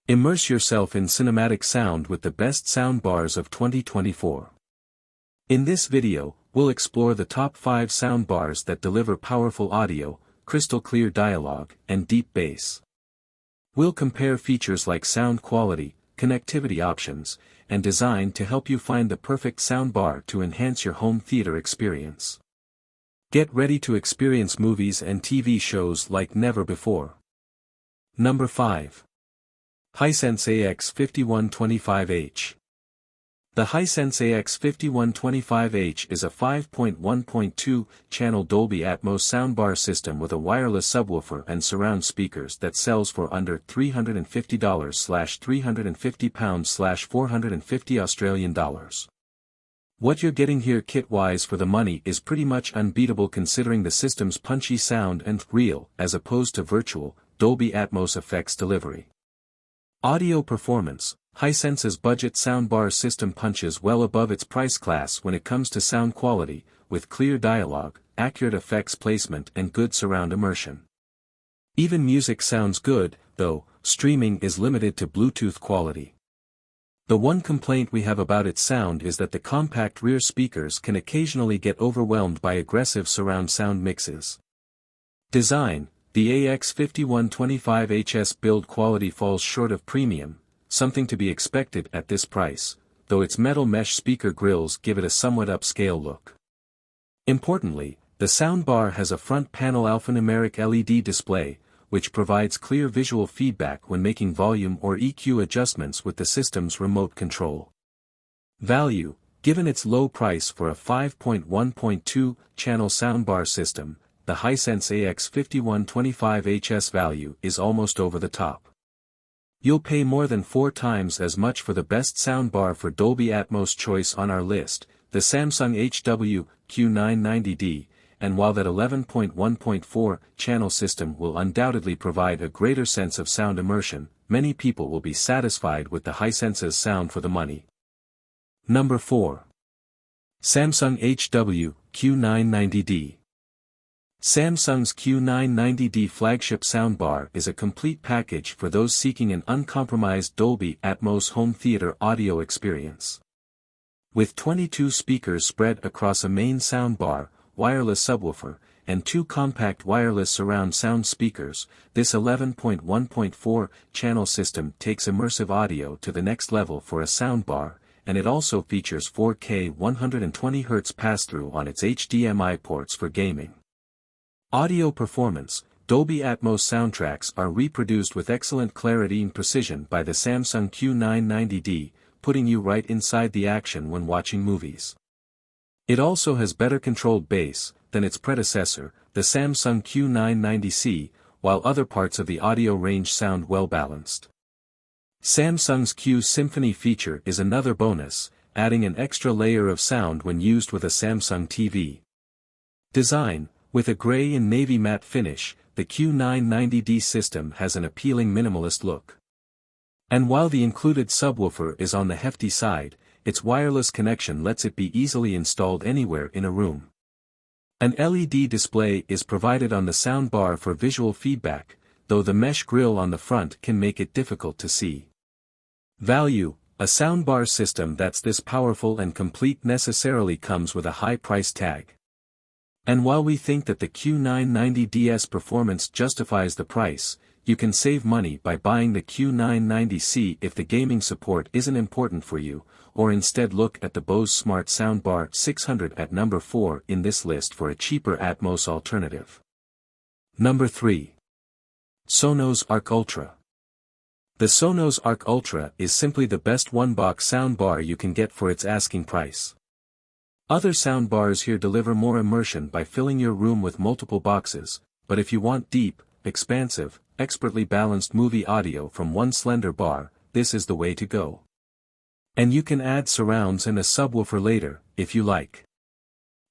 Immerse yourself in cinematic sound with the best soundbars of 2024. In this video, we'll explore the top 5 soundbars that deliver powerful audio, crystal clear dialogue, and deep bass. We'll compare features like sound quality, connectivity options, and design to help you find the perfect soundbar to enhance your home theater experience. Get ready to experience movies and TV shows like never before. Number 5. Hisense AX5125H. The Hisense AX5125H is a 5.1.2-channel Dolby Atmos soundbar system with a wireless subwoofer and surround speakers that sells for under $350/£350/450 Australian dollars. What you're getting here kit-wise for the money is pretty much unbeatable considering the system's punchy sound and real, as opposed to virtual, Dolby Atmos effects delivery. Audio performance. Hisense's budget soundbar system punches well above its price class when it comes to sound quality, with clear dialogue, accurate effects placement and good surround immersion. Even music sounds good, though, streaming is limited to Bluetooth quality. The one complaint we have about its sound is that the compact rear speakers can occasionally get overwhelmed by aggressive surround sound mixes. Design. The AX5125H's build quality falls short of premium, something to be expected at this price, though its metal mesh speaker grills give it a somewhat upscale look. Importantly, the soundbar has a front panel alphanumeric LED display, which provides clear visual feedback when making volume or EQ adjustments with the system's remote control. Value. Given its low price for a 5.1.2-channel soundbar system, the Hisense AX5125H's value is almost over the top. You'll pay more than 4 times as much for the best soundbar for Dolby Atmos choice on our list, the Samsung HW-Q990D, and while that 11.1.4-channel system will undoubtedly provide a greater sense of sound immersion, many people will be satisfied with the Hisense's sound for the money. Number 4. Samsung HW-Q990D. Samsung's Q990D flagship soundbar is a complete package for those seeking an uncompromised Dolby Atmos home theater audio experience. With 22 speakers spread across a main soundbar, wireless subwoofer, and 2 compact wireless surround sound speakers, this 11.1.4-channel system takes immersive audio to the next level for a soundbar, and it also features 4K 120Hz pass-through on its HDMI ports for gaming. Audio performance. Dolby Atmos soundtracks are reproduced with excellent clarity and precision by the Samsung Q990D, putting you right inside the action when watching movies. It also has better controlled bass than its predecessor, the Samsung Q990C, while other parts of the audio range sound well balanced. Samsung's Q Symphony feature is another bonus, adding an extra layer of sound when used with a Samsung TV. Design. With a gray and navy matte finish, the Q990D system has an appealing minimalist look. And while the included subwoofer is on the hefty side, its wireless connection lets it be easily installed anywhere in a room. An LED display is provided on the soundbar for visual feedback, though the mesh grille on the front can make it difficult to see. Value. A soundbar system that's this powerful and complete necessarily comes with a high price tag. And while we think that the Q990D's performance justifies the price, you can save money by buying the Q990C if the gaming support isn't important for you, or instead look at the Bose Smart Soundbar 600 at number 4 in this list for a cheaper Atmos alternative. Number 3. Sonos Arc Ultra. The Sonos Arc Ultra is simply the best one-box soundbar you can get for its asking price. Other soundbars here deliver more immersion by filling your room with multiple boxes, but if you want deep, expansive, expertly balanced movie audio from one slender bar, this is the way to go. And you can add surrounds and a subwoofer later, if you like.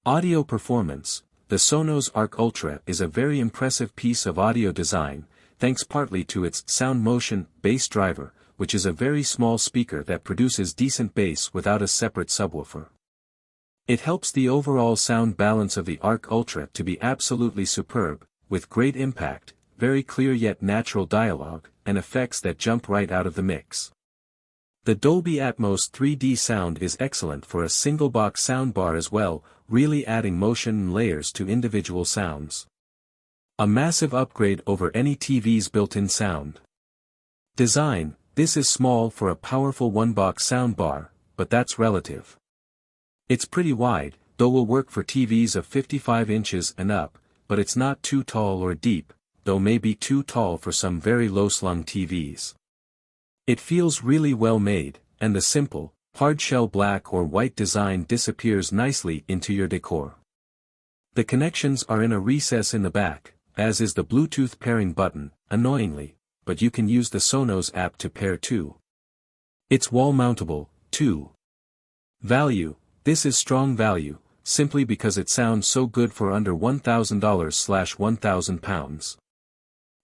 Audio performance. The Sonos Arc Ultra is a very impressive piece of audio design, thanks partly to its Sound Motion bass driver, which is a very small speaker that produces decent bass without a separate subwoofer. It helps the overall sound balance of the Arc Ultra to be absolutely superb, with great impact, very clear yet natural dialogue, and effects that jump right out of the mix. The Dolby Atmos 3D sound is excellent for a single-box soundbar as well, really adding motion and layers to individual sounds. A massive upgrade over any TV's built-in sound. Design: this is small for a powerful one-box soundbar, but that's relative. It's pretty wide, though will work for TVs of 55 inches and up, but it's not too tall or deep, though may be too tall for some very low-slung TVs. It feels really well made, and the simple, hard-shell black or white design disappears nicely into your decor. The connections are in a recess in the back, as is the Bluetooth pairing button, annoyingly, but you can use the Sonos app to pair too. It's wall-mountable, too. Value: this is strong value, simply because it sounds so good for under $1,000/£1,000.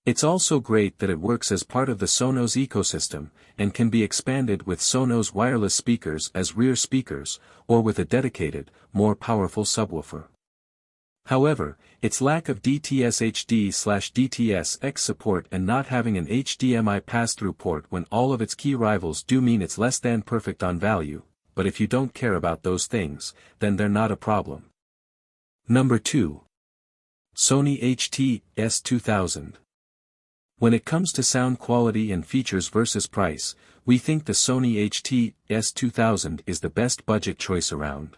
It's also great that it works as part of the Sonos ecosystem, and can be expanded with Sonos wireless speakers as rear speakers, or with a dedicated, more powerful subwoofer. However, its lack of DTS HD/DTS-X support and not having an HDMI pass-through port when all of its key rivals do mean it's less than perfect on value, but if you don't care about those things, then they're not a problem. Number 2. Sony HT-S2000. When it comes to sound quality and features versus price, we think the Sony HT-S2000 is the best budget choice around.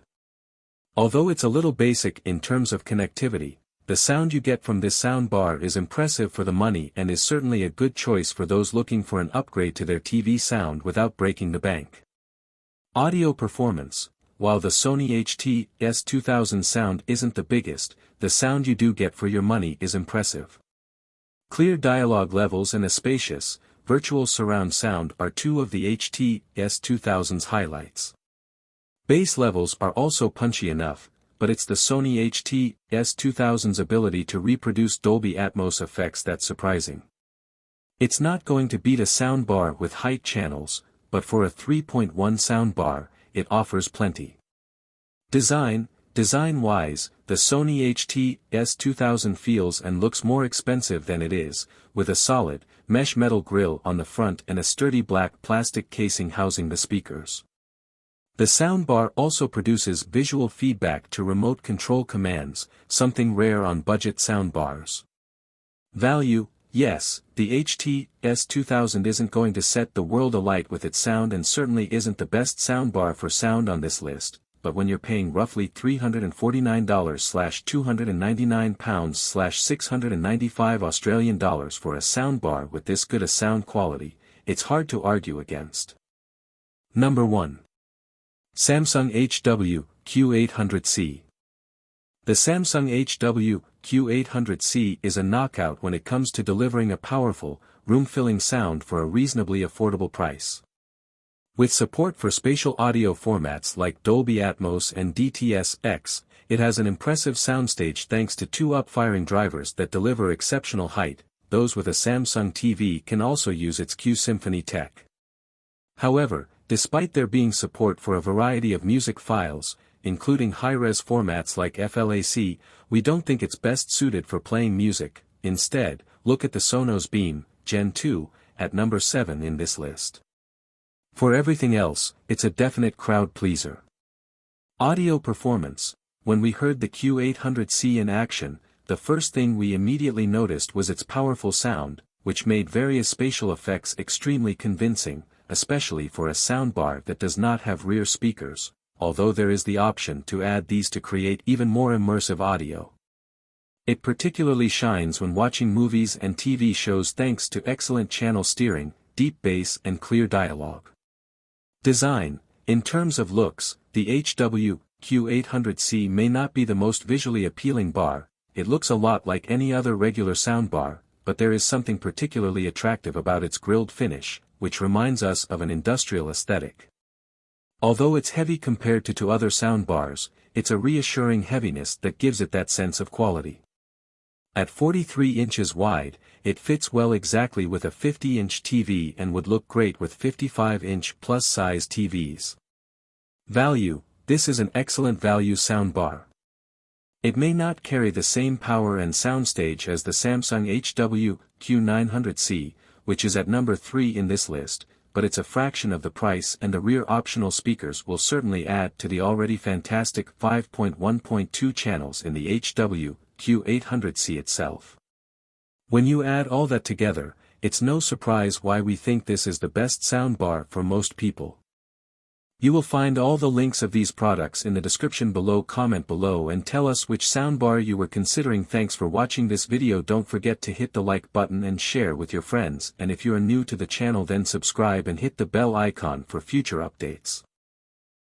Although it's a little basic in terms of connectivity, the sound you get from this soundbar is impressive for the money and is certainly a good choice for those looking for an upgrade to their TV sound without breaking the bank. Audio performance: while the Sony HT-S2000 sound isn't the biggest, the sound you do get for your money is impressive. Clear dialogue levels and a spacious, virtual surround sound are two of the HT-S2000's highlights. Bass levels are also punchy enough, but it's the Sony HT-S2000's ability to reproduce Dolby Atmos effects that's surprising. It's not going to beat a soundbar with height channels, but for a 3.1 soundbar, it offers plenty. Design-wise, the Sony HT-S2000 feels and looks more expensive than it is, with a solid, mesh metal grille on the front and a sturdy black plastic casing housing the speakers. The soundbar also produces visual feedback to remote control commands, something rare on budget soundbars. Value: yes, the HT-S2000 isn't going to set the world alight with its sound and certainly isn't the best soundbar for sound on this list, but when you're paying roughly $349/£299/695 for a soundbar with this good a sound quality, it's hard to argue against. Number 1. Samsung HW-Q800C. The Samsung HW-Q800C is a knockout when it comes to delivering a powerful, room-filling sound for a reasonably affordable price. With support for spatial audio formats like Dolby Atmos and DTS-X, it has an impressive soundstage thanks to two up-firing drivers that deliver exceptional height. Those with a Samsung TV can also use its Q Symphony tech. However, despite there being support for a variety of music files, including high-res formats like FLAC, we don't think it's best suited for playing music. Instead, look at the Sonos Beam, Gen 2, at number 7 in this list. For everything else, it's a definite crowd pleaser. Audio performance: when we heard the Q800C in action, the first thing we immediately noticed was its powerful sound, which made various spatial effects extremely convincing, especially for a soundbar that does not have rear speakers, although there is the option to add these to create even more immersive audio. It particularly shines when watching movies and TV shows thanks to excellent channel steering, deep bass and clear dialogue. Design: in terms of looks, the HW-Q800C may not be the most visually appealing bar. It looks a lot like any other regular soundbar, but there is something particularly attractive about its grilled finish, which reminds us of an industrial aesthetic. Although it's heavy compared to other soundbars, it's a reassuring heaviness that gives it that sense of quality. At 43 inches wide, it fits well exactly with a 50-inch TV and would look great with 55-inch plus size TVs. Value: this is an excellent value soundbar. It may not carry the same power and soundstage as the Samsung Q900C, which is at number 3 in this list, but it's a fraction of the price, and the rear optional speakers will certainly add to the already fantastic 5.1.2 channels in the HW Q800C itself. When you add all that together, it's no surprise why we think this is the best soundbar for most people. You will find all the links of these products in the description below. Comment below and tell us which soundbar you were considering. Thanks for watching this video. Don't forget to hit the like button and share with your friends, and if you are new to the channel then subscribe and hit the bell icon for future updates.